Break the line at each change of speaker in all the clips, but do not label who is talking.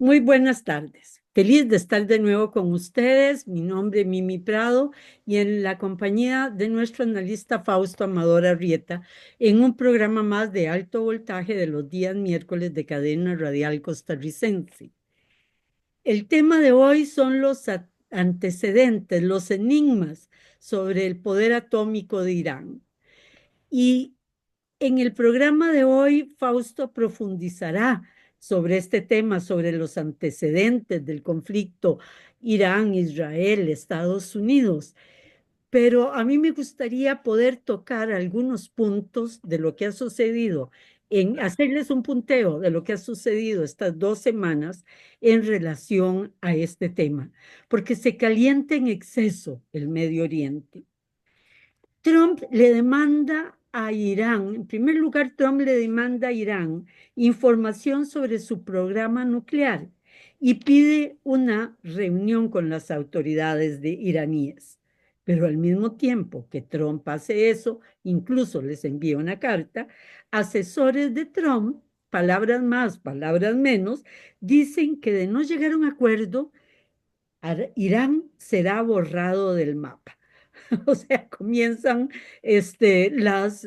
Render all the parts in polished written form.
Muy buenas tardes. Feliz de estar de nuevo con ustedes. Mi nombre es Mimi Prado y en la compañía de nuestro analista Fausto Amador Arrieta en un programa más de alto voltaje de los días miércoles de Cadena Radial Costarricense. El tema de hoy son los antecedentes, los enigmas sobre el poder atómico de Irán. Y en el programa de hoy, Fausto profundizará sobre este tema, sobre los antecedentes del conflicto Irán, Israel, Estados Unidos. Pero a mí me gustaría poder tocar algunos puntos de lo que ha sucedido, en hacerles un punteo de lo que ha sucedido estas 2 semanas en relación a este tema, porque se calienta en exceso el Medio Oriente. Trump le demanda a Irán, en primer lugar, Trump le demanda a Irán información sobre su programa nuclear y pide una reunión con las autoridades de iraníes. Pero al mismo tiempo que Trump hace eso, incluso les envía una carta, asesores de Trump, palabras más, palabras menos, dicen que de no llegar a un acuerdo, Irán será borrado del mapa. O sea, comienzan las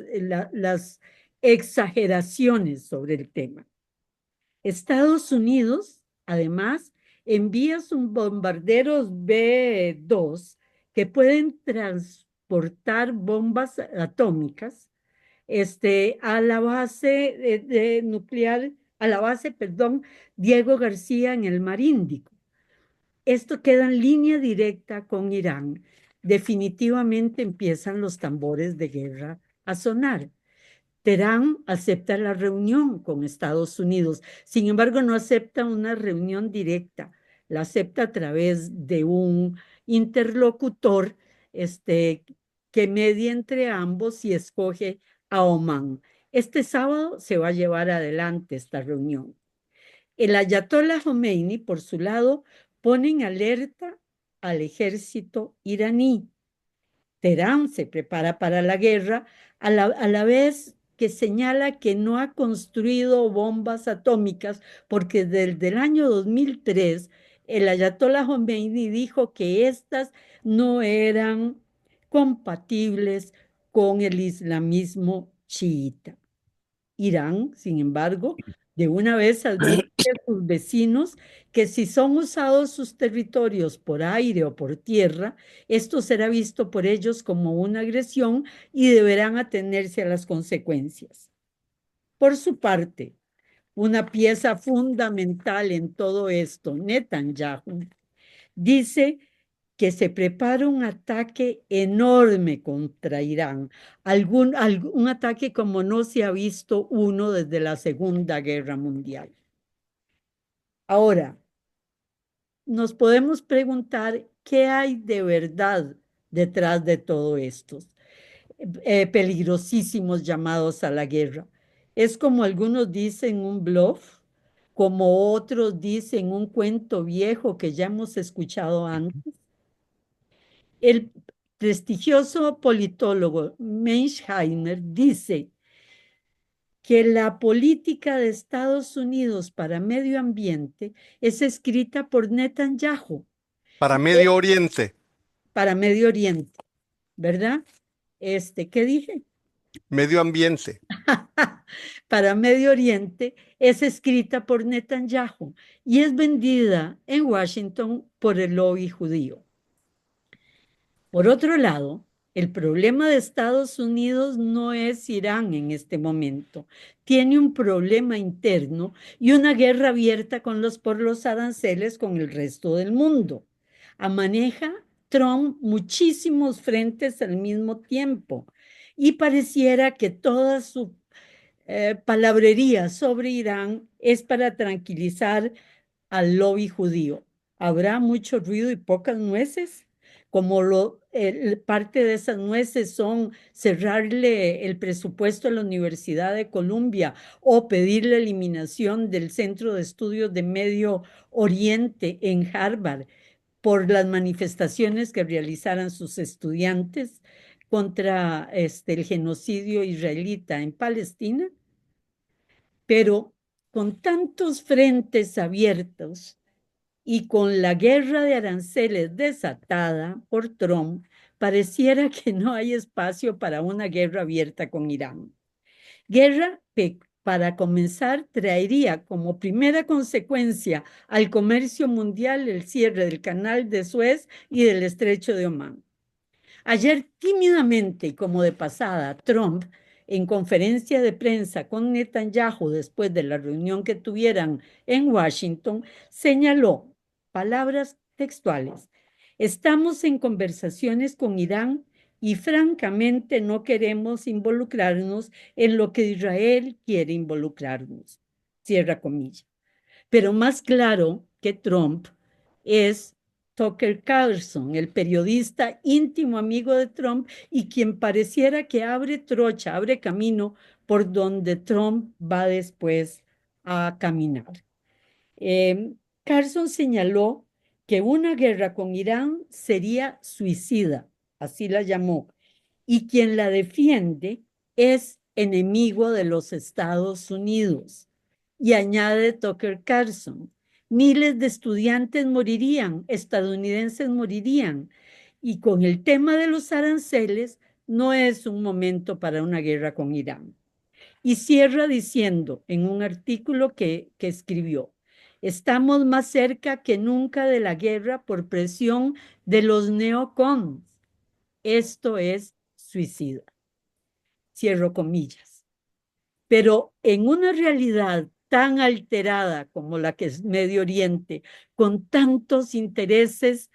exageraciones sobre el tema. Estados Unidos, además, envía sus bombarderos B-2 que pueden transportar bombas atómicas a la base nuclear, a la base, perdón, Diego García en el Mar Índico. Esto queda en línea directa con Irán. Definitivamente empiezan los tambores de guerra a sonar. Teherán acepta la reunión con Estados Unidos, sin embargo no acepta una reunión directa, la acepta a través de un interlocutor que media entre ambos y escoge a Omán. Este sábado se va a llevar adelante esta reunión. El ayatollah Khomeini, por su lado, pone en alerta al ejército iraní. Teherán se prepara para la guerra, a la vez que señala que no ha construido bombas atómicas, porque desde el año 2003 el ayatollah Khomeini dijo que estas no eran compatibles con el islamismo chiita. Irán, sin embargo, de una vez advierte a sus vecinos que si son usados sus territorios por aire o por tierra, esto será visto por ellos como una agresión y deberán atenerse a las consecuencias. Por su parte, una pieza fundamental en todo esto, Netanyahu, dice que se prepara un ataque enorme contra Irán, un ataque como no se ha visto uno desde la Segunda Guerra Mundial. Ahora, nos podemos preguntar qué hay de verdad detrás de todo estos peligrosísimos llamados a la guerra. Es como algunos dicen un bluff, como otros dicen un cuento viejo que ya hemos escuchado antes. El prestigioso politólogo Mearsheimer dice que la política de Estados Unidos para medio ambiente es escrita por Netanyahu
Para Medio Oriente,
para Medio Oriente, ¿verdad? ¿Qué dije?
medio ambiente.
Para Medio Oriente es escrita por Netanyahu y es vendida en Washington por el lobby judío. Por otro lado, el problema de Estados Unidos no es Irán en este momento. Tiene un problema interno y una guerra abierta por los aranceles con el resto del mundo. Maneja Trump muchísimos frentes al mismo tiempo y pareciera que toda su palabrería sobre Irán es para tranquilizar al lobby judío. ¿Habrá mucho ruido y pocas nueces? Parte de esas nueces son cerrarle el presupuesto a la Universidad de Columbia o pedir la eliminación del Centro de Estudios de Medio Oriente en Harvard por las manifestaciones que realizaran sus estudiantes contra el genocidio israelita en Palestina. Pero con tantos frentes abiertos y con la guerra de aranceles desatada por Trump, pareciera que no hay espacio para una guerra abierta con Irán. Guerra que, para comenzar, traería como primera consecuencia al comercio mundial el cierre del Canal de Suez y del Estrecho de Omán. Ayer, tímidamente y como de pasada, Trump, en conferencia de prensa con Netanyahu después de la reunión que tuvieran en Washington, señaló, palabras textuales, estamos en conversaciones con Irán y francamente no queremos involucrarnos en lo que Israel quiere involucrarnos. Cierra comillas. Pero más claro que Trump es Tucker Carlson, el periodista íntimo amigo de Trump y quien pareciera que abre trocha, abre camino por donde Trump va después a caminar. Carlson señaló que una guerra con Irán sería suicida, así la llamó, y quien la defiende es enemigo de los Estados Unidos. Y añade Tucker Carlson, miles de estudiantes morirían, estadounidenses morirían, y con el tema de los aranceles no es un momento para una guerra con Irán. Y cierra diciendo en un artículo que escribió, estamos más cerca que nunca de la guerra por presión de los neocons. Esto es suicida. Cierro comillas. Pero en una realidad tan alterada como la que es Medio Oriente, con tantos intereses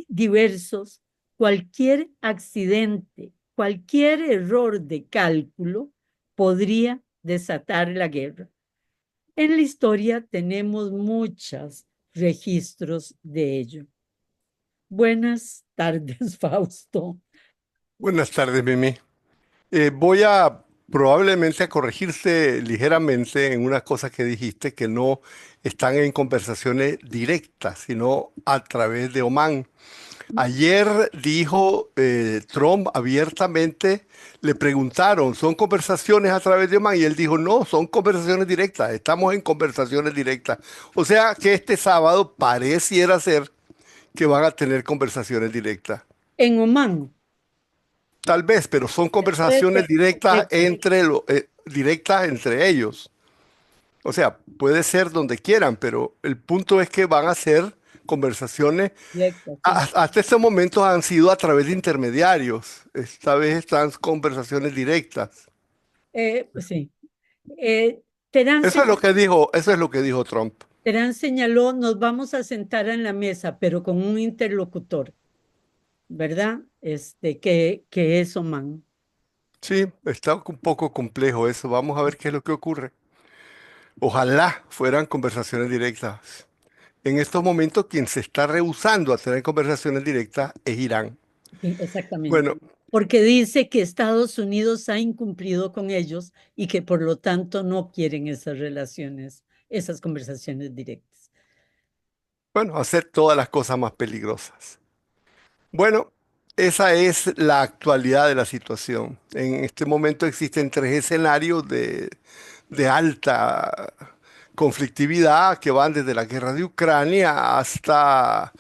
diversos, cualquier accidente, cualquier error de cálculo podría desatar la guerra. En la historia tenemos muchos registros de ello. Buenas tardes, Fausto.
Buenas tardes, Mimi. Voy a probablemente a corregirte ligeramente en una cosa que dijiste, que no están en conversaciones directas, sino a través de Oman. Ayer dijo Trump abiertamente, le preguntaron, ¿son conversaciones a través de Oman? Y él dijo, no, son conversaciones directas, estamos en conversaciones directas. O sea que este sábado pareciera ser que van a tener conversaciones directas.
En Oman.
Tal vez, pero son
Puede
conversaciones
ser.
directas directas entre ellos. O sea, puede ser donde quieran, pero el punto es que van a ser conversaciones.
Directo, sí.
Hasta este momento han sido a través de intermediarios. Esta vez están conversaciones directas.
Pues sí. Terán,
Eso es lo que dijo, eso es lo que dijo Trump.
Terán señaló, nos vamos a sentar en la mesa, pero con un interlocutor, ¿verdad? Que es Oman.
Sí, está un poco complejo eso. Vamos a ver qué es lo que ocurre. Ojalá fueran conversaciones directas. En estos momentos, quien se está rehusando a tener conversaciones directas es Irán.
Sí, exactamente.
Bueno,
Porque dice que Estados Unidos ha incumplido con ellos y que por lo tanto no quieren esas relaciones, esas conversaciones directas.
bueno, hacer todas las cosas más peligrosas. Bueno, esa es la actualidad de la situación. En este momento existen tres escenarios de alta conflictividad que van desde la guerra de Ucrania hasta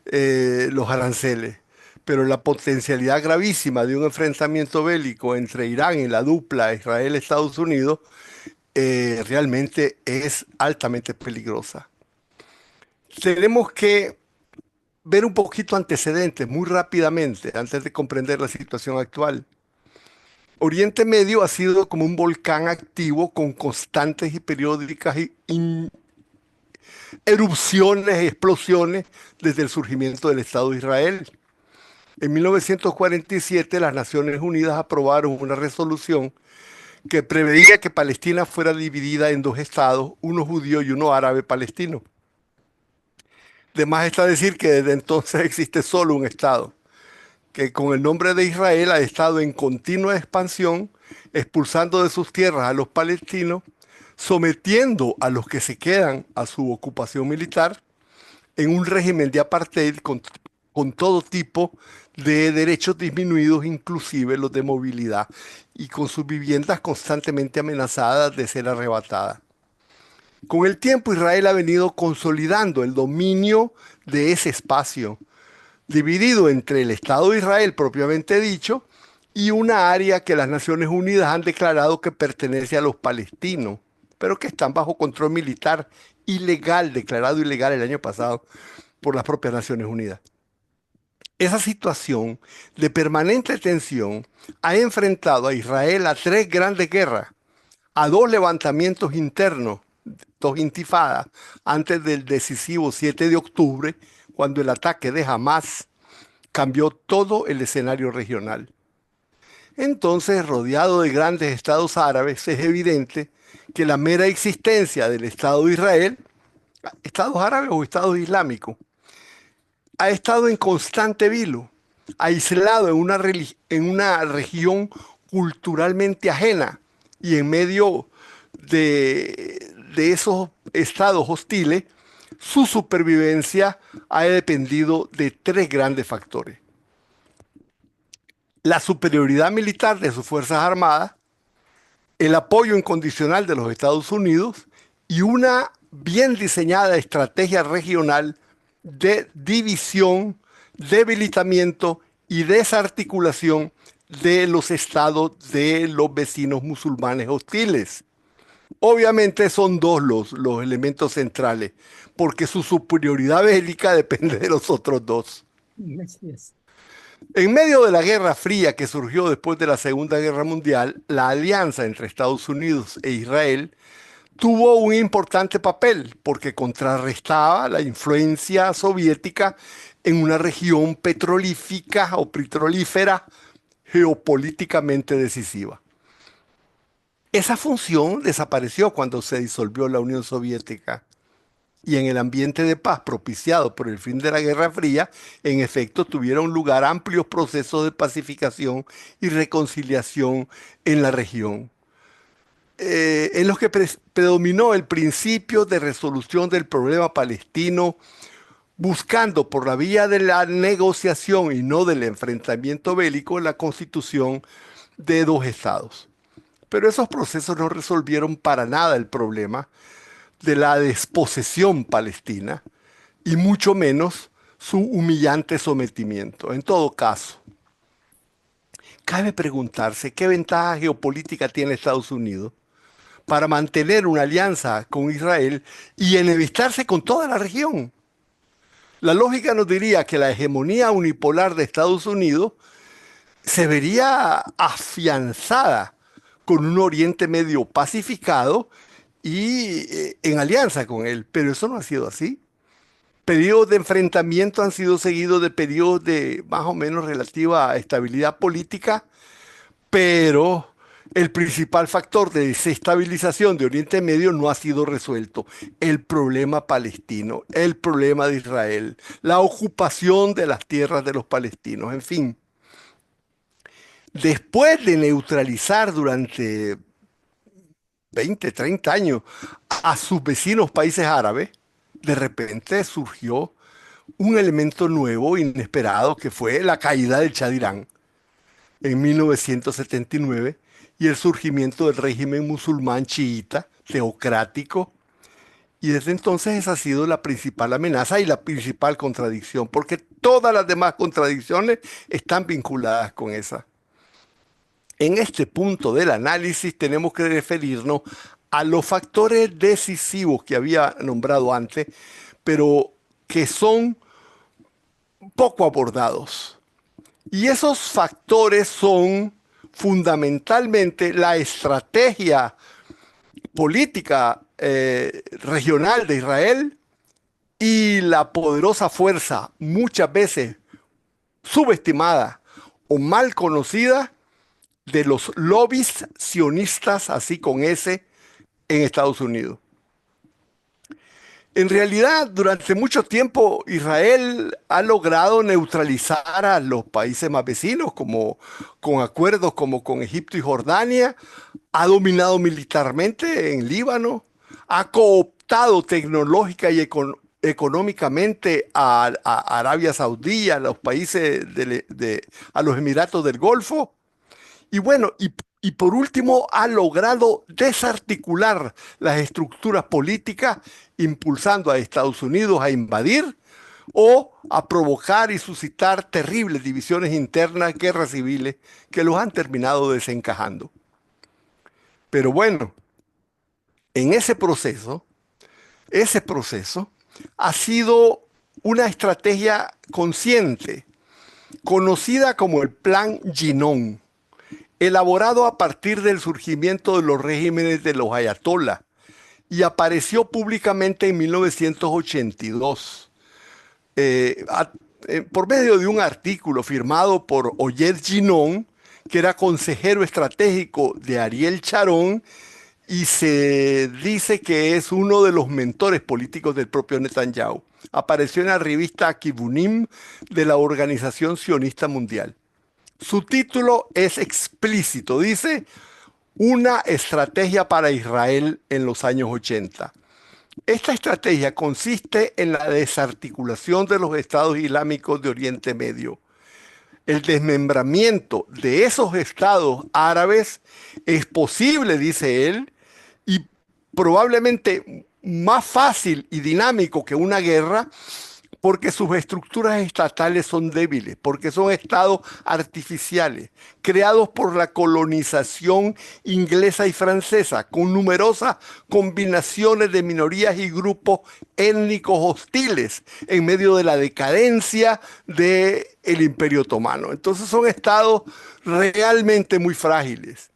los aranceles. Pero la potencialidad gravísima de un enfrentamiento bélico entre Irán y la dupla Israel-Estados Unidos realmente es altamente peligrosa. Tenemos que ver un poquito antecedentes muy rápidamente antes de comprender la situación actual. Oriente Medio ha sido como un volcán activo con constantes y periódicas erupciones y explosiones desde el surgimiento del Estado de Israel. En 1947 las Naciones Unidas aprobaron una resolución que preveía que Palestina fuera dividida en dos estados, uno judío y uno árabe palestino. De más está decir que desde entonces existe solo un estado, que con el nombre de Israel ha estado en continua expansión, expulsando de sus tierras a los palestinos, sometiendo a los que se quedan a su ocupación militar en un régimen de apartheid con todo tipo de derechos disminuidos, inclusive los de movilidad, y con sus viviendas constantemente amenazadas de ser arrebatadas. Con el tiempo Israel ha venido consolidando el dominio de ese espacio, dividido entre el Estado de Israel propiamente dicho y una área que las Naciones Unidas han declarado que pertenece a los palestinos, pero que están bajo control militar ilegal, declarado ilegal el año pasado por las propias Naciones Unidas. Esa situación de permanente tensión ha enfrentado a Israel a tres grandes guerras, a dos levantamientos internos, dos intifadas, antes del decisivo 7 de octubre, cuando el ataque de Hamas cambió todo el escenario regional. Entonces, rodeado de grandes estados árabes, es evidente que la mera existencia del Estado de Israel, estados árabes o estados islámicos, ha estado en constante vilo, aislado en una región culturalmente ajena y en medio de esos estados hostiles, su supervivencia ha dependido de tres grandes factores: la superioridad militar de sus Fuerzas Armadas, el apoyo incondicional de los Estados Unidos y una bien diseñada estrategia regional de división, debilitamiento y desarticulación de los estados de los vecinos musulmanes hostiles. Obviamente son dos los elementos centrales, porque su superioridad bélica depende de los otros dos.
Así es.
En medio de la Guerra Fría que surgió después de la Segunda Guerra Mundial, la alianza entre Estados Unidos e Israel tuvo un importante papel porque contrarrestaba la influencia soviética en una región petrolífica o petrolífera geopolíticamente decisiva. Esa función desapareció cuando se disolvió la Unión Soviética y en el ambiente de paz propiciado por el fin de la Guerra Fría, en efecto tuvieron lugar amplios procesos de pacificación y reconciliación en la región, en los que predominó el principio de resolución del problema palestino, buscando por la vía de la negociación y no del enfrentamiento bélico la constitución de dos estados. Pero esos procesos no resolvieron para nada el problema de la desposesión palestina y mucho menos su humillante sometimiento. En todo caso, cabe preguntarse qué ventaja geopolítica tiene Estados Unidos para mantener una alianza con Israel y enemistarse con toda la región. La lógica nos diría que la hegemonía unipolar de Estados Unidos se vería afianzada con un Oriente Medio pacificado y en alianza con él, pero eso no ha sido así. Periodos de enfrentamiento han sido seguidos de periodos de más o menos relativa estabilidad política, pero el principal factor de desestabilización de Oriente Medio no ha sido resuelto: el problema palestino, el problema de Israel, la ocupación de las tierras de los palestinos, en fin. Después de neutralizar durante 20, 30 años a sus vecinos países árabes, de repente surgió un elemento nuevo, inesperado, que fue la caída del Shah de Irán en 1979 y el surgimiento del régimen musulmán chiita, teocrático. Y desde entonces esa ha sido la principal amenaza y la principal contradicción, porque todas las demás contradicciones están vinculadas con esa. En este punto del análisis tenemos que referirnos a los factores decisivos que había nombrado antes, pero que son poco abordados. Y esos factores son fundamentalmente la estrategia política regional de Israel y la poderosa fuerza, muchas veces subestimada o mal conocida, de los lobbies sionistas, así con S, en Estados Unidos. En realidad, durante mucho tiempo, Israel ha logrado neutralizar a los países más vecinos, como con acuerdos como con Egipto y Jordania, ha dominado militarmente en Líbano, ha cooptado tecnológica y económicamente a Arabia Saudí, a los países a los Emiratos del Golfo, y bueno, Y por último, ha logrado desarticular las estructuras políticas, impulsando a Estados Unidos a invadir o a provocar y suscitar terribles divisiones internas, guerras civiles, que los han terminado desencajando. Pero bueno, en ese proceso ha sido una estrategia consciente, conocida como el Plan Ginón, elaborado a partir del surgimiento de los regímenes de los ayatolás y apareció públicamente en 1982 por medio de un artículo firmado por Oyed Ginón, que era consejero estratégico de Ariel Sharon, y se dice que es uno de los mentores políticos del propio Netanyahu. Apareció en la revista Kivunim de la Organización Sionista Mundial. Su título es explícito, dice una estrategia para Israel en los años 80. Esta estrategia consiste en la desarticulación de los estados islámicos de Oriente Medio. El desmembramiento de esos estados árabes es posible, dice él, y probablemente más fácil y dinámico que una guerra, porque sus estructuras estatales son débiles, porque son estados artificiales, creados por la colonización inglesa y francesa, con numerosas combinaciones de minorías y grupos étnicos hostiles en medio de la decadencia del Imperio Otomano. Entonces son estados realmente muy frágiles.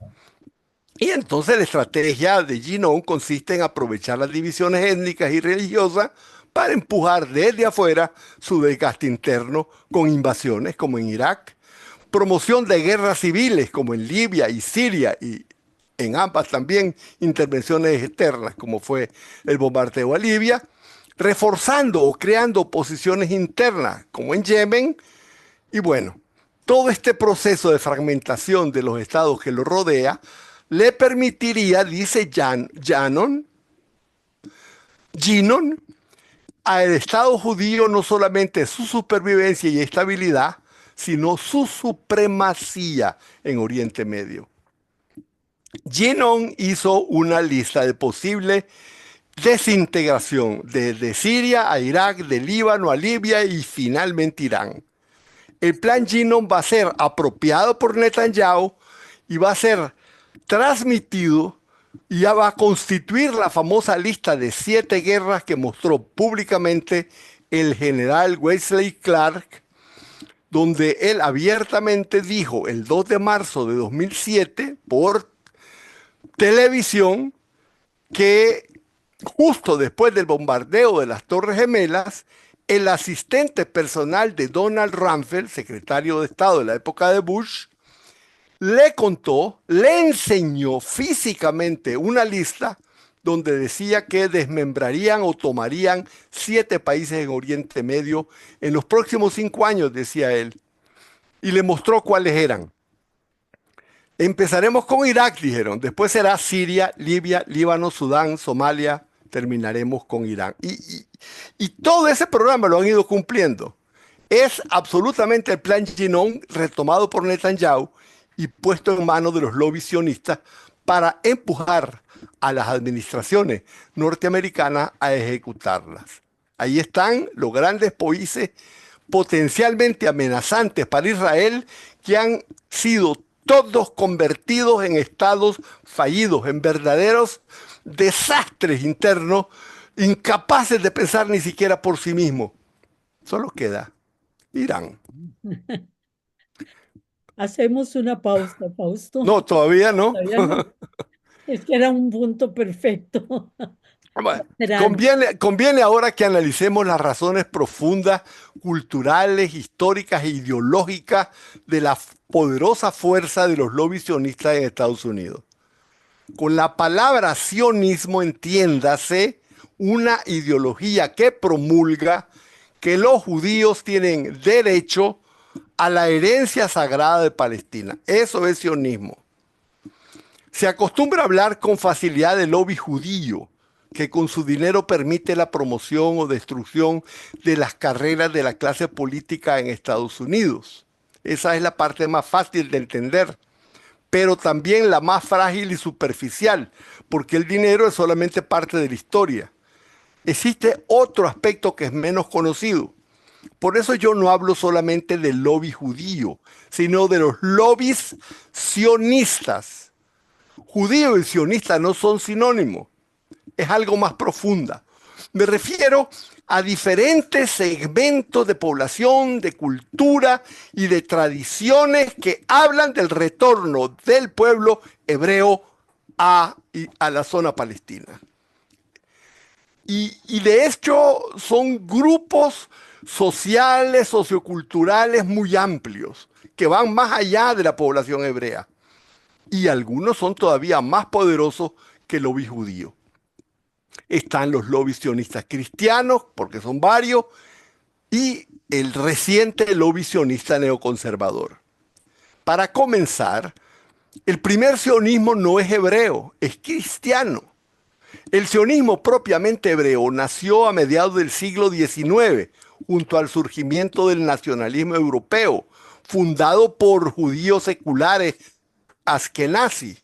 Y entonces la estrategia de Ginón consiste en aprovechar las divisiones étnicas y religiosas para empujar desde afuera su desgaste interno con invasiones como en Irak, promoción de guerras civiles como en Libia y Siria y en ambas también intervenciones externas como fue el bombardeo a Libia, reforzando o creando posiciones internas como en Yemen y bueno, todo este proceso de fragmentación de los estados que lo rodea le permitiría, dice Ginón, al Estado judío no solamente su supervivencia y estabilidad, sino su supremacía en Oriente Medio. Ginón hizo una lista de posible desintegración desde Siria a Irak, de Líbano a Libia y finalmente Irán. El plan Ginón va a ser apropiado por Netanyahu y va a ser transmitido y ya va a constituir la famosa lista de 7 guerras que mostró públicamente el general Wesley Clark, donde él abiertamente dijo el 2 de marzo de 2007 por televisión que justo después del bombardeo de las Torres Gemelas, el asistente personal de Donald Rumsfeld, secretario de Estado de la época de Bush, le contó, le enseñó físicamente una lista donde decía que desmembrarían o tomarían 7 países en Oriente Medio en los próximos 5 años, decía él. Y le mostró cuáles eran. Empezaremos con Irak, dijeron. Después será Siria, Libia, Líbano, Sudán, Somalia. Terminaremos con Irán. Y todo ese programa lo han ido cumpliendo. Es absolutamente el plan Ginón retomado por Netanyahu y puesto en manos de los lobbies sionistas para empujar a las administraciones norteamericanas a ejecutarlas. Ahí están los grandes países potencialmente amenazantes para Israel que han sido todos convertidos en estados fallidos, en verdaderos desastres internos, incapaces de pensar ni siquiera por sí mismos. Solo queda Irán.
Hacemos una pausa, Fausto.
No, todavía no.
Todavía no. Es que era un punto perfecto.
Bueno,
Será
conviene ahora que analicemos las razones profundas, culturales, históricas e ideológicas de la poderosa fuerza de los lobbies sionistas en Estados Unidos. Con la palabra sionismo entiéndase una ideología que promulga que los judíos tienen derecho a la herencia sagrada de Palestina. Eso es sionismo. Se acostumbra a hablar con facilidad del lobby judío, que con su dinero permite la promoción o destrucción de las carreras de la clase política en Estados Unidos. Esa es la parte más fácil de entender. pero también la más frágil y superficial, porque el dinero es solamente parte de la historia. Existe otro aspecto que es menos conocido. Por eso yo no hablo solamente del lobby judío, sino de los lobbies sionistas. Judío y sionista no son sinónimos, es algo más profunda. Me refiero a diferentes segmentos de población, de cultura y de tradiciones que hablan del retorno del pueblo hebreo a la zona palestina. Y de hecho son grupos sociales, socioculturales muy amplios, que van más allá de la población hebrea. Y algunos son todavía más poderosos que el lobby judío. Están los lobbies sionistas cristianos, porque son varios, y el reciente lobby sionista neoconservador. Para comenzar, el primer sionismo no es hebreo, es cristiano. El sionismo propiamente hebreo nació a mediados del siglo XIX, junto al surgimiento del nacionalismo europeo, fundado por judíos seculares askenazí.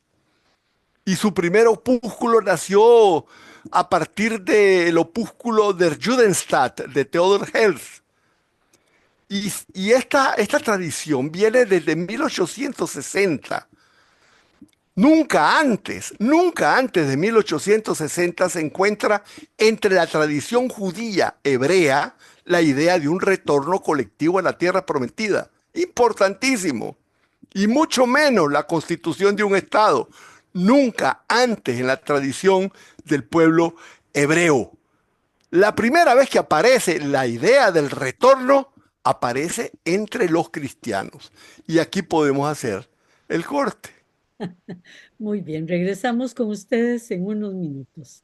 Y su primer opúsculo nació a partir del opúsculo Der Judenstaat de Theodor Herzl. Y esta tradición viene desde 1860. Nunca antes de 1860 se encuentra entre la tradición judía hebrea la idea de un retorno colectivo a la tierra prometida. Importantísimo. Y mucho menos la constitución de un Estado. Nunca antes en la tradición del pueblo hebreo. La primera vez que aparece la idea del retorno aparece entre los cristianos. Y aquí podemos hacer el corte.
Muy bien, regresamos con ustedes en unos minutos.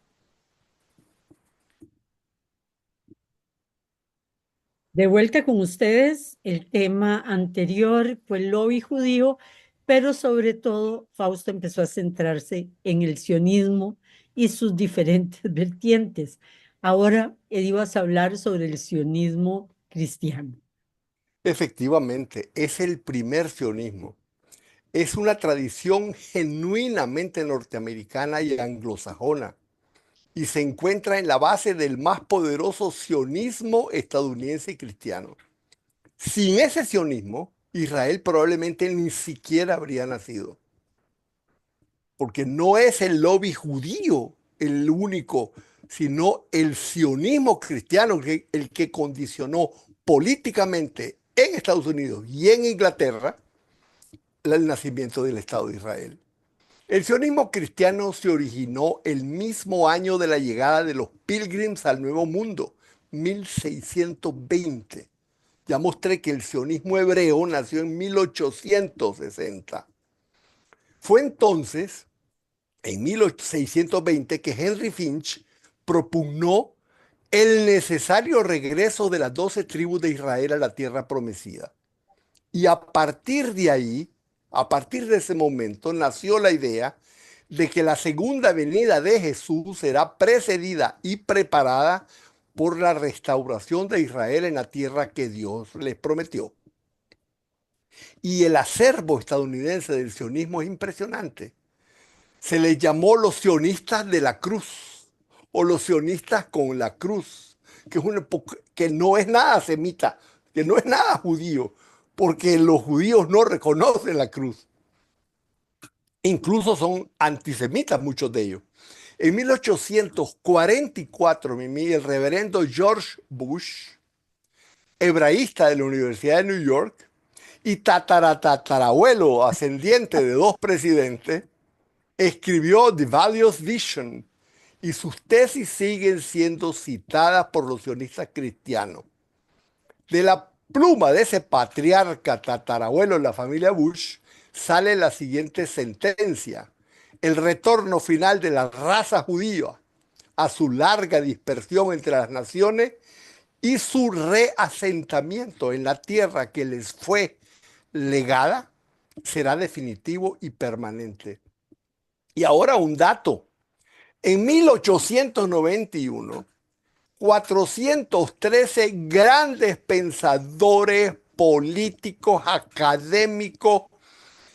De vuelta con ustedes, el tema anterior fue el lobby judío, pero sobre todo Fausto empezó a centrarse en el sionismo y sus diferentes vertientes. Ahora ibas a hablar sobre el sionismo cristiano.
Efectivamente, es el primer sionismo. Es una tradición genuinamente norteamericana y anglosajona y se encuentra en la base del más poderoso sionismo estadounidense y cristiano. Sin ese sionismo, Israel probablemente ni siquiera habría nacido, porque no es el lobby judío el único, sino el sionismo cristiano el que condicionó políticamente en Estados Unidos y en Inglaterra el nacimiento del Estado de Israel. El sionismo cristiano se originó el mismo año de la llegada de los pilgrims al Nuevo Mundo, 1620. Ya mostré que el sionismo hebreo nació en 1860. Fue entonces, en 1620, que Henry Finch propugnó el necesario regreso de las 12 tribus de Israel a la tierra prometida. Y a partir de ahí, a partir de ese momento, nació la idea de que la segunda venida de Jesús será precedida y preparada por la restauración de Israel en la tierra que Dios les prometió. Y el acervo estadounidense del sionismo es impresionante. Se les llamó los sionistas de la cruz o los sionistas con la cruz, que no es nada semita, que no es nada judío, porque los judíos no reconocen la cruz. Incluso son antisemitas muchos de ellos. En 1844, el reverendo George Bush, hebraísta de la Universidad de New York y tataratatarabuelo ascendiente de dos presidentes, escribió The Values Vision y sus tesis siguen siendo citadas por los sionistas cristianos. De la pluma de ese patriarca tatarabuelo de la familia Bush sale la siguiente sentencia: el retorno final de la raza judía a su larga dispersión entre las naciones y su reasentamiento en la tierra que les fue legada será definitivo y permanente. Y ahora un dato. En 1891, 413 grandes pensadores políticos, académicos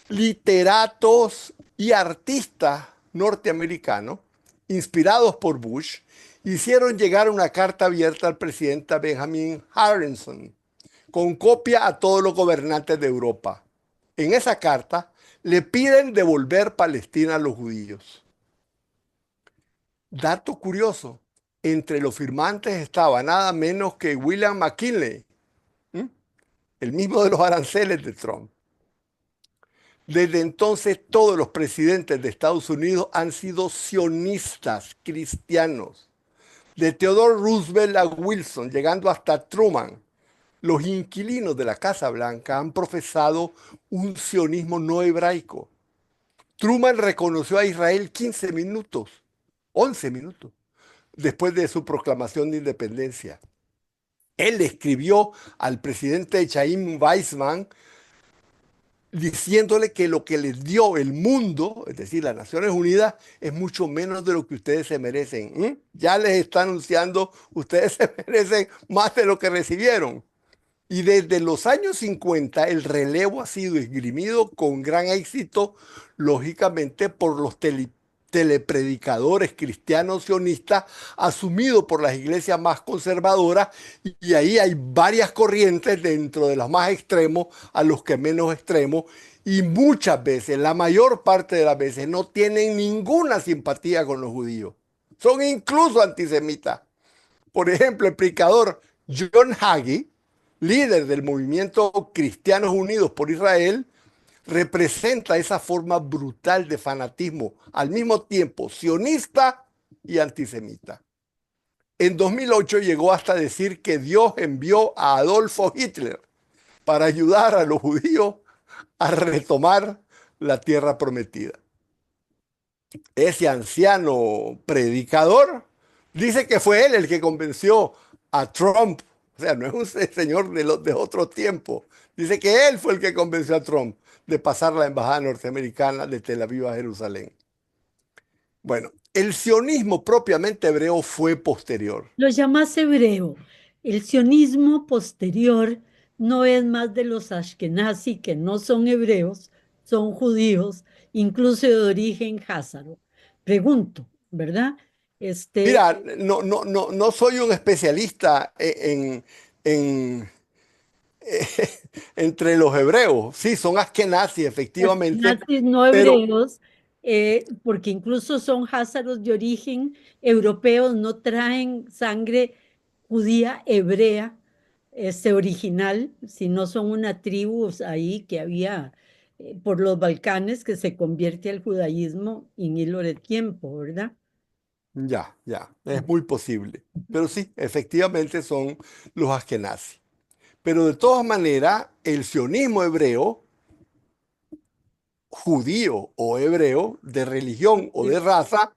literatos y artistas norteamericanos, inspirados por Bush, hicieron llegar una carta abierta al presidente Benjamin Harrison, con copia a todos los gobernantes de Europa. En esa carta le piden devolver Palestina a los judíos. Dato curioso, entre los firmantes estaba nada menos que William McKinley, ¿m? El mismo de los aranceles de Trump. Desde entonces todos los presidentes de Estados Unidos han sido sionistas cristianos, de Theodore Roosevelt a Wilson, llegando hasta Truman. Los inquilinos de la Casa Blanca han profesado un sionismo no hebraico. Truman reconoció a Israel 15 minutos, 11 minutos, después de su proclamación de independencia. Él escribió al presidente Chaim Weizmann diciéndole que lo que les dio el mundo, es decir, las Naciones Unidas, es mucho menos de lo que ustedes se merecen. Ya les está anunciando, ustedes se merecen más de lo que recibieron. Y desde los años 50 el relevo ha sido esgrimido con gran éxito, lógicamente por los telepredicadores cristianos sionistas, asumido por las iglesias más conservadoras, y ahí hay varias corrientes dentro de los más extremos a los que menos extremos, y muchas veces, la mayor parte de las veces, no tienen ninguna simpatía con los judíos. Son incluso antisemitas. Por ejemplo, el predicador John Hagee, líder del movimiento Cristianos Unidos por Israel, representa esa forma brutal de fanatismo, al mismo tiempo sionista y antisemita. En 2008 llegó hasta decir que Dios envió a Adolfo Hitler para ayudar a los judíos a retomar la tierra prometida. Ese anciano predicador dice que fue él el que convenció a Trump. O sea, no es un señor de otro tiempo. Dice que él fue el que convenció a Trump de pasar la embajada norteamericana de Tel Aviv a Jerusalén. Bueno, el sionismo propiamente hebreo fue posterior.
Lo llamas hebreo. El sionismo posterior no es más de los Ashkenazi, que no son hebreos, son judíos, incluso de origen házaro. Pregunto, ¿verdad? Este,
Mira, no soy un especialista entre los hebreos. Sí, son askenazis, efectivamente,
Ashkenazis no
pero
hebreos, porque incluso son házaros de origen europeos, no traen sangre judía hebrea, original, sino son una tribu ahí que había por los Balcanes que se convierte al judaísmo en hilo de tiempo, ¿verdad?
ya, es muy posible. Pero sí, efectivamente son los askenazis. Pero de todas maneras, el sionismo hebreo, judío o hebreo, de religión o de raza,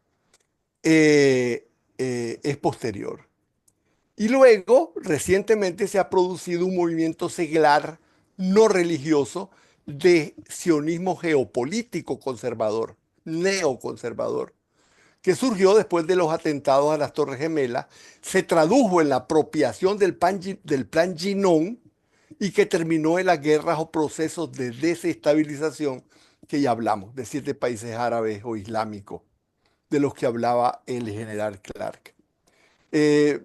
eh, es posterior. Y luego, recientemente se ha producido un movimiento seglar no religioso de sionismo geopolítico conservador, neoconservador, que surgió después de los atentados a las Torres Gemelas, se tradujo en la apropiación del plan Ginón y que terminó en las guerras o procesos de desestabilización que ya hablamos, de 7 países árabes o islámicos, de los que hablaba el general Clark. Eh,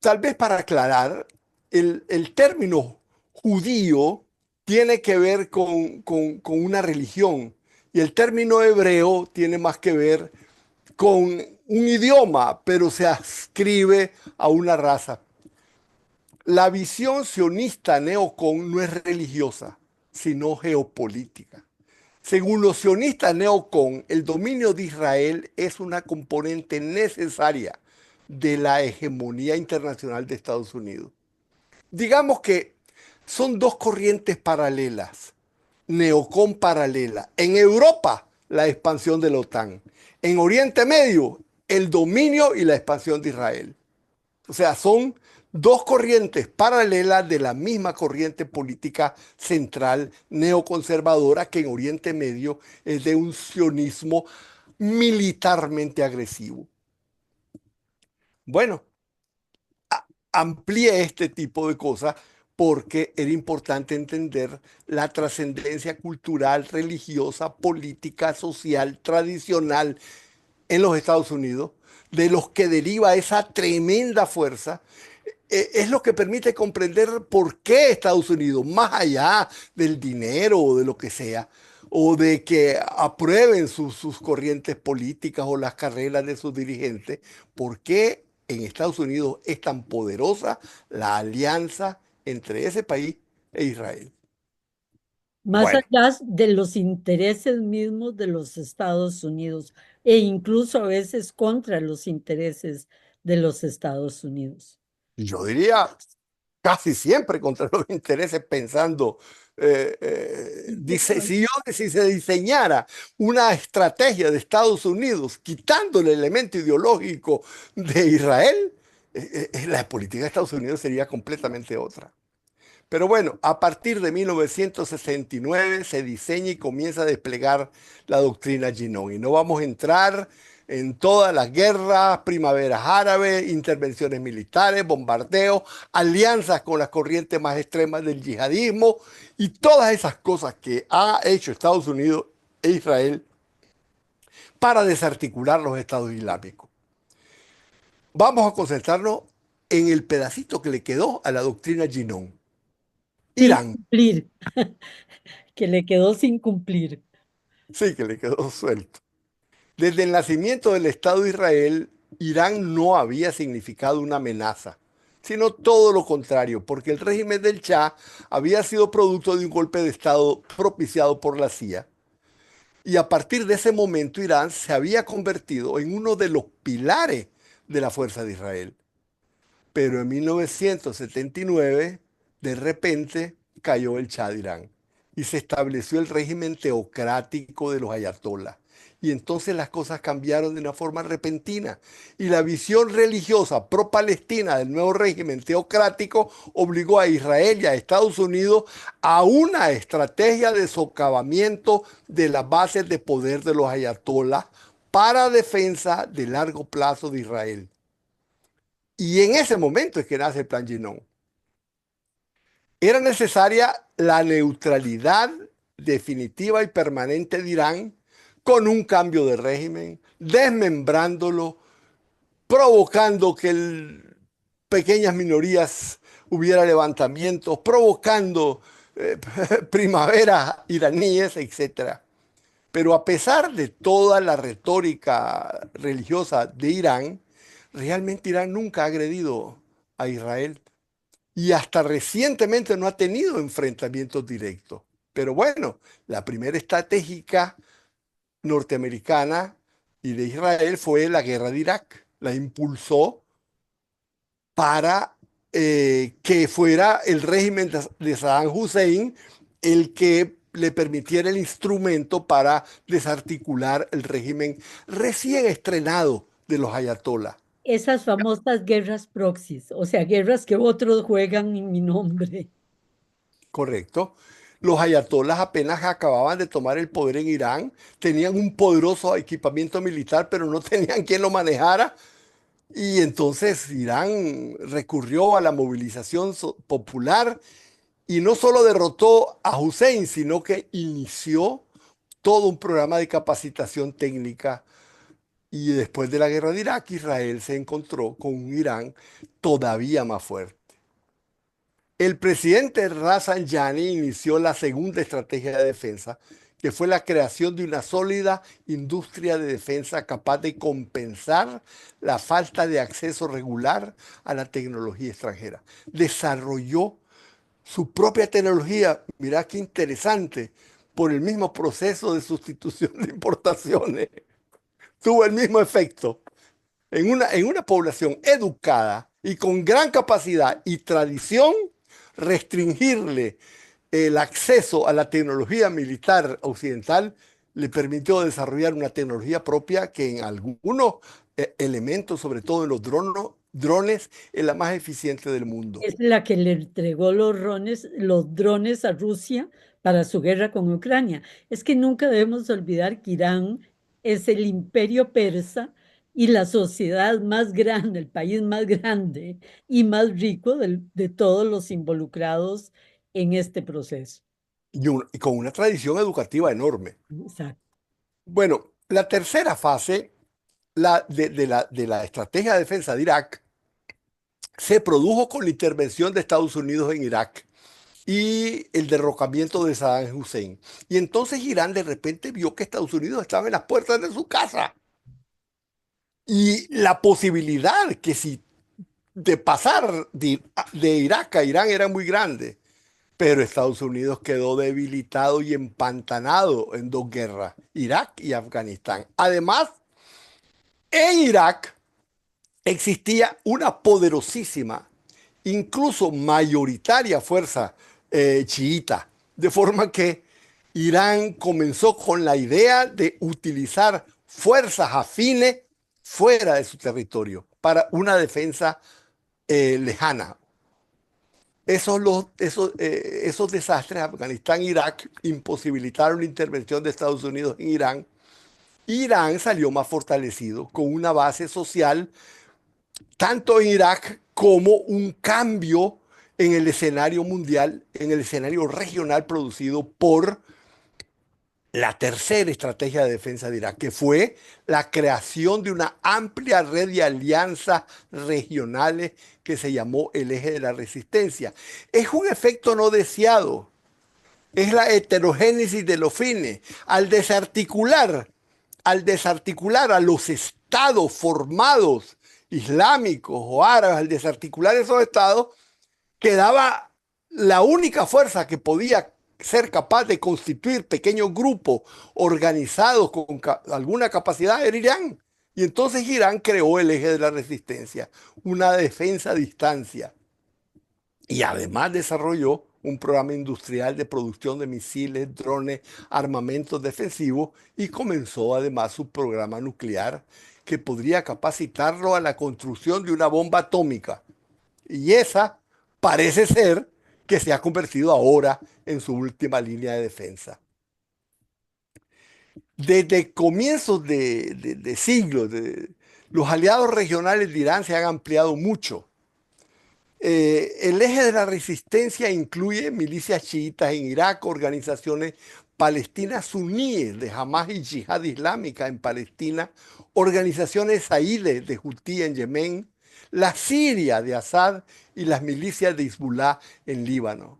Tal vez para aclarar, el término judío tiene que ver con una religión y el término hebreo tiene más que ver con un idioma, pero se ascribe a una raza. La visión sionista neocon no es religiosa, sino geopolítica. Según los sionistas neocon, el dominio de Israel es una componente necesaria de la hegemonía internacional de Estados Unidos. Digamos que son dos corrientes paralelas, neocon paralela. En Europa, la expansión de la OTAN. En Oriente Medio, el dominio y la expansión de Israel. O sea, son dos corrientes paralelas de la misma corriente política central neoconservadora que en Oriente Medio es de un sionismo militarmente agresivo. Bueno, amplíe este tipo de cosas porque era importante entender la trascendencia cultural, religiosa, política, social, tradicional en los Estados Unidos, de los que deriva esa tremenda fuerza. Es lo que permite comprender por qué Estados Unidos, más allá del dinero o de lo que sea, o de que aprueben sus corrientes políticas o las carreras de sus dirigentes, por qué en Estados Unidos es tan poderosa la alianza entre ese país e Israel.
Más
Bueno,
allá de los intereses mismos de los Estados Unidos e incluso a veces contra los intereses de los Estados Unidos.
yo diría casi siempre contra los intereses, pensando, si se diseñara una estrategia de Estados Unidos quitando el elemento ideológico de Israel, la política de Estados Unidos sería completamente otra. Pero bueno, a partir de 1969 se diseña y comienza a desplegar la doctrina Ginón. Y no vamos a entrar en todas las guerras, primaveras árabes, intervenciones militares, bombardeos, alianzas con las corrientes más extremas del yihadismo y todas esas cosas que ha hecho Estados Unidos e Israel para desarticular los estados islámicos. Vamos a concentrarnos en el pedacito que le quedó a la doctrina Ginón.
Sin
Irán.
cumplir, que le quedó sin cumplir.
Sí, que le quedó suelto. Desde el nacimiento del Estado de Israel, Irán no había significado una amenaza, sino todo lo contrario, porque el régimen del Shah había sido producto de un golpe de Estado propiciado por la CIA. Y a partir de ese momento, Irán se había convertido en uno de los pilares de la fuerza de Israel. Pero en 1979, de repente, cayó el Shah de Irán y se estableció el régimen teocrático de los ayatolás. Y entonces las cosas cambiaron de una forma repentina. Y la visión religiosa pro-palestina del nuevo régimen teocrático obligó a Israel y a Estados Unidos a una estrategia de socavamiento de las bases de poder de los ayatolás para defensa de largo plazo de Israel. Y en ese momento es que nace el Plan Ginón. Era necesaria la neutralidad definitiva y permanente de Irán con un cambio de régimen, desmembrándolo, provocando que pequeñas minorías hubiera levantamientos, provocando eh, primaveras iraníes, etcétera. Pero a pesar de toda la retórica religiosa de Irán, realmente Irán nunca ha agredido a Israel y hasta recientemente no ha tenido enfrentamientos directos. Pero bueno, la primera estratégica norteamericana y de Israel fue la guerra de Irak. La impulsó para que fuera el régimen de Saddam Hussein el que le permitiera el instrumento para desarticular el régimen recién estrenado de los ayatolás.
Esas famosas guerras proxies, o sea, guerras que otros juegan en mi nombre.
Correcto. Los ayatolás apenas acababan de tomar el poder en Irán, tenían un poderoso equipamiento militar, pero no tenían quien lo manejara. Y entonces Irán recurrió a la movilización popular y no solo derrotó a Hussein, sino que inició todo un programa de capacitación técnica. Y después de la guerra de Irak, Israel se encontró con un Irán todavía más fuerte. El presidente Rafsanjani inició la segunda estrategia de defensa, que fue la creación de una sólida industria de defensa capaz de compensar la falta de acceso regular a la tecnología extranjera. Desarrolló su propia tecnología, mirá qué interesante, por el mismo proceso de sustitución de importaciones. Tuvo el mismo efecto en una población educada y con gran capacidad y tradición, restringirle el acceso a la tecnología militar occidental le permitió desarrollar una tecnología propia que en algunos elementos, sobre todo en los drones, es la más eficiente del mundo.
Es la que le entregó los drones a Rusia para su guerra con Ucrania. Es que nunca debemos olvidar que Irán es el imperio persa y la sociedad más grande, el país más grande y más rico de todos los involucrados en este proceso.
y con una tradición educativa enorme.
Exacto.
Bueno, la tercera fase de la estrategia de defensa de Irak se produjo con la intervención de Estados Unidos en Irak y el derrocamiento de Saddam Hussein. Y entonces Irán de repente vio que Estados Unidos estaba en las puertas de su casa. Y la posibilidad que si de pasar de Irak a Irán era muy grande. Pero Estados Unidos quedó debilitado y empantanado en dos guerras, Irak y Afganistán. Además, en Irak existía una poderosísima, incluso mayoritaria fuerza chiita, de forma que Irán comenzó con la idea de utilizar fuerzas afines fuera de su territorio para una defensa lejana. Esos desastres, Afganistán e Irak, imposibilitaron la intervención de Estados Unidos en Irán. Irán salió más fortalecido, con una base social tanto en Irak como un cambio en el escenario mundial, en el escenario regional producido por la tercera estrategia de defensa de Irak, que fue la creación de una amplia red de alianzas regionales que se llamó el eje de la resistencia. Es un efecto no deseado, es la heterogénesis de los fines. Al desarticular a los estados formados islámicos o árabes, al desarticular esos estados, quedaba la única fuerza que podía ser capaz de constituir pequeños grupos organizados con alguna capacidad era Irán. Y entonces Irán creó el eje de la resistencia, una defensa a distancia. Y además desarrolló un programa industrial de producción de misiles, drones, armamentos defensivos y comenzó además su programa nuclear que podría capacitarlo a la construcción de una bomba atómica. Y esa parece ser que se ha convertido ahora en su última línea de defensa. Desde comienzos de siglos, los aliados regionales de Irán se han ampliado mucho. El eje de la resistencia incluye milicias chiitas en Irak, organizaciones palestinas suníes de Hamas y Yihad Islámica en Palestina, organizaciones saídes de Hutí en Yemen, la Siria de Assad y las milicias de Hezbollah en Líbano.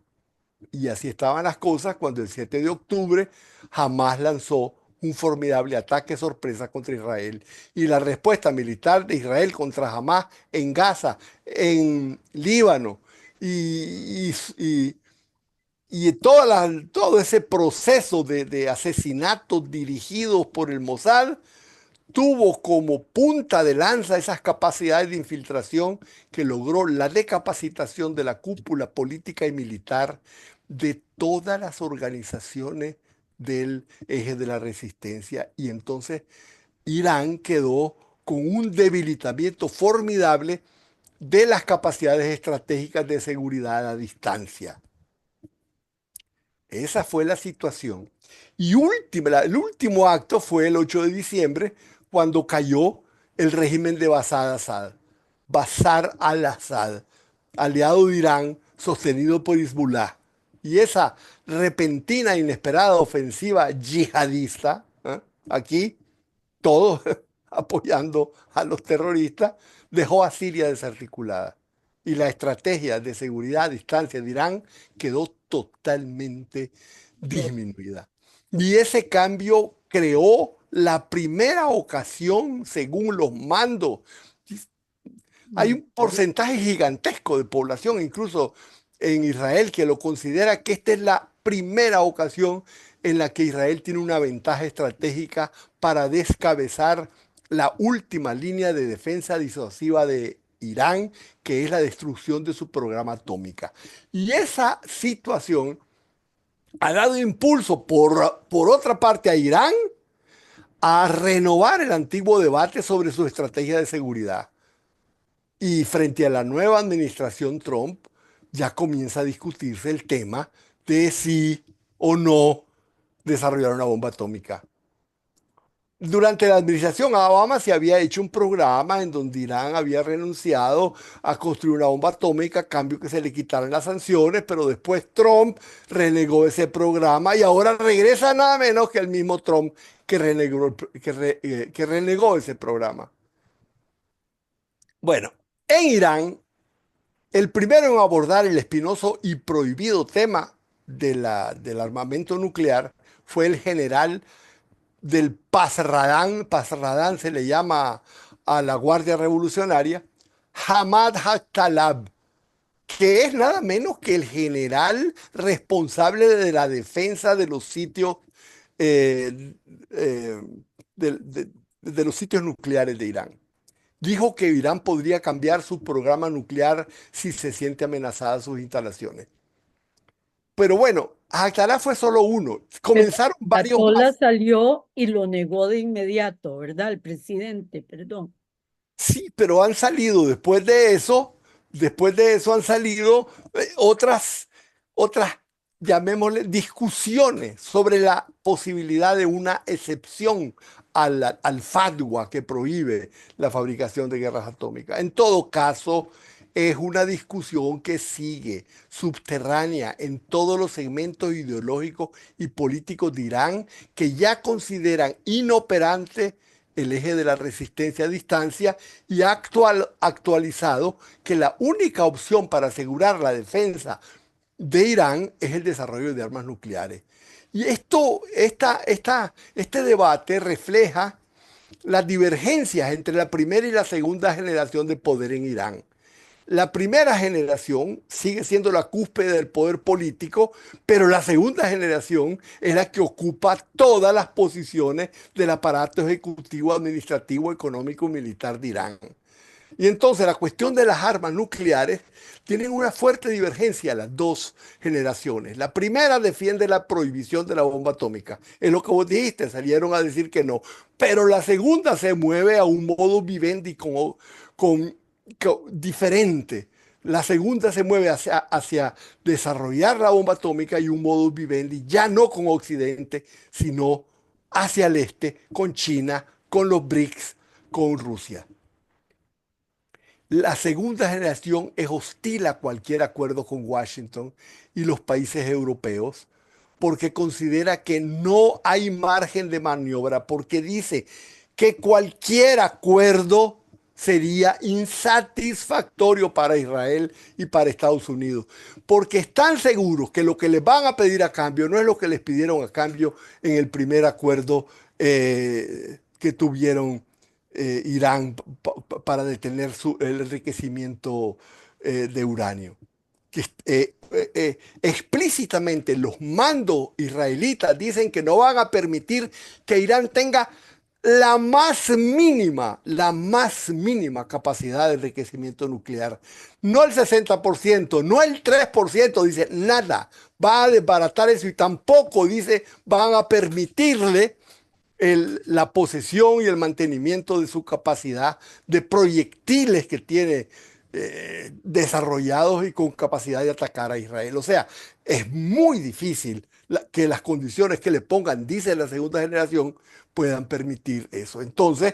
Y así estaban las cosas cuando el 7 de octubre Hamas lanzó un formidable ataque sorpresa contra Israel. Y la respuesta militar de Israel contra Hamas en Gaza, en Líbano y todo ese proceso de asesinatos dirigidos por el Mossad tuvo como punta de lanza esas capacidades de infiltración que logró la decapacitación de la cúpula política y militar de todas las organizaciones del eje de la resistencia. Y entonces Irán quedó con un debilitamiento formidable de las capacidades estratégicas de seguridad a distancia. Esa fue la situación. Y el último acto fue el 8 de diciembre, cuando cayó el régimen de Bashar al-Assad, aliado de Irán, sostenido por Hezbollah. Y esa repentina e inesperada ofensiva yihadista, ¿eh? Aquí todos apoyando a los terroristas, dejó a Siria desarticulada. Y la estrategia de seguridad a distancia de Irán quedó totalmente disminuida. Y ese cambio creó la primera ocasión, según los mandos. Hay un porcentaje gigantesco de población, incluso en Israel, que lo considera que esta es la primera ocasión en la que Israel tiene una ventaja estratégica para descabezar la última línea de defensa disuasiva de Irán, que es la destrucción de su programa atómica. Y esa situación ha dado impulso, por otra parte, a Irán a renovar el antiguo debate sobre su estrategia de seguridad. Y frente a la nueva administración Trump, ya comienza a discutirse el tema de si o no desarrollar una bomba atómica. Durante la administración Obama se había hecho un programa en donde Irán había renunciado a construir una bomba atómica a cambio que se le quitaran las sanciones, pero después Trump renegó ese programa y ahora regresa nada menos que el mismo Trump que renegó, que renegó ese programa. Bueno, en Irán, el primero en abordar el espinoso y prohibido tema del armamento nuclear fue el general del Pasradán, Pasradán se le llama a la Guardia Revolucionaria, Hamad Haktalab, que es nada menos que el general responsable de la defensa de los sitios eh, eh, de los sitios nucleares de Irán. Dijo que Irán podría cambiar su programa nuclear si se siente amenazada sus instalaciones. Pero bueno, Haktalab fue solo uno.
Pero
Comenzaron varios
Ayatollah
más.
salió y lo negó de inmediato, ¿verdad? El presidente, perdón.
Sí, pero han salido después de eso han salido otras, llamémosle, discusiones sobre la posibilidad de una excepción al FATWA que prohíbe la fabricación de guerras atómicas. En todo caso, es una discusión que sigue subterránea en todos los segmentos ideológicos y políticos de Irán que ya consideran inoperante el eje de la resistencia a distancia y ha actualizado que la única opción para asegurar la defensa de Irán es el desarrollo de armas nucleares. Y este debate refleja las divergencias entre la primera y la segunda generación de poder en Irán. La primera generación sigue siendo la cúspide del poder político, pero la segunda generación es la que ocupa todas las posiciones del aparato ejecutivo, administrativo, económico y militar de Irán. Y entonces la cuestión de las armas nucleares tienen una fuerte divergencia las dos generaciones. La primera defiende la prohibición de la bomba atómica. Es lo que vos dijiste, salieron a decir que no. Pero la segunda se mueve a un modo vivendi con diferente. La segunda se mueve hacia desarrollar la bomba atómica y un modus vivendi, ya no con Occidente, sino hacia el este, con China, con los BRICS, con Rusia. La segunda generación es hostil a cualquier acuerdo con Washington y los países europeos porque considera que no hay margen de maniobra, porque dice que cualquier acuerdo sería insatisfactorio para Israel y para Estados Unidos, porque están seguros que lo que les van a pedir a cambio no es lo que les pidieron a cambio en el primer acuerdo que tuvieron Irán para detener el enriquecimiento de uranio. Que, explícitamente los mandos israelitas dicen que no van a permitir que Irán tenga la más mínima capacidad de enriquecimiento nuclear. No el 60%, no el 3%, dice nada. Va a desbaratar eso y tampoco, dice, van a permitirle la posesión y el mantenimiento de su capacidad de proyectiles que tiene desarrollados y con capacidad de atacar a Israel. O sea, es muy difícil que las condiciones que le pongan, dice la segunda generación, puedan permitir eso. Entonces,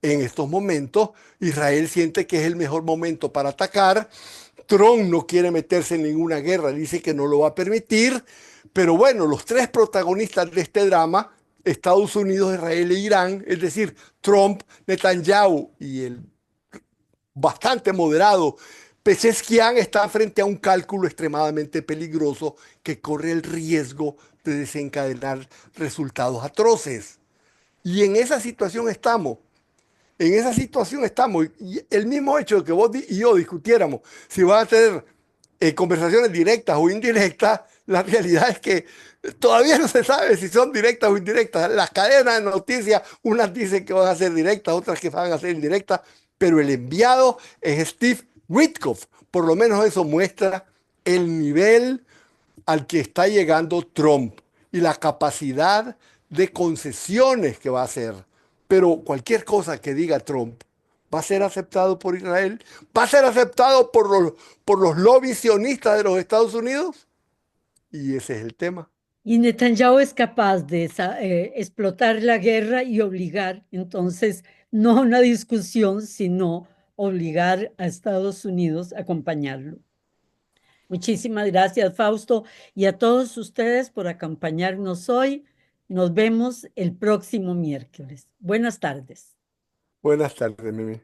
en estos momentos, Israel siente que es el mejor momento para atacar. Trump no quiere meterse en ninguna guerra, dice que no lo va a permitir. Pero bueno, los tres protagonistas de este drama, Estados Unidos, Israel e Irán, es decir, Trump, Netanyahu y el bastante moderado Pezeshkian, está frente a un cálculo extremadamente peligroso que corre el riesgo de desencadenar resultados atroces. Y en esa situación estamos. En esa situación estamos. Y el mismo hecho de que vos y yo discutiéramos si van a tener conversaciones directas o indirectas, la realidad es que todavía no se sabe si son directas o indirectas. Las cadenas de noticias, unas dicen que van a ser directas, otras que van a ser indirectas, pero el enviado es Steve Witkoff. Por lo menos eso muestra el nivel al que está llegando Trump y la capacidad de concesiones que va a hacer. Pero cualquier cosa que diga Trump va a ser aceptado por Israel, va a ser aceptado por los lobbies sionistas de los Estados Unidos. Y ese es el tema.
Y Netanyahu es capaz de explotar la guerra y obligar, entonces, no a una discusión, sino obligar a Estados Unidos a acompañarlo. Muchísimas gracias, Fausto, y a todos ustedes por acompañarnos hoy. Nos vemos el próximo miércoles. Buenas tardes.
Buenas tardes, Mimi.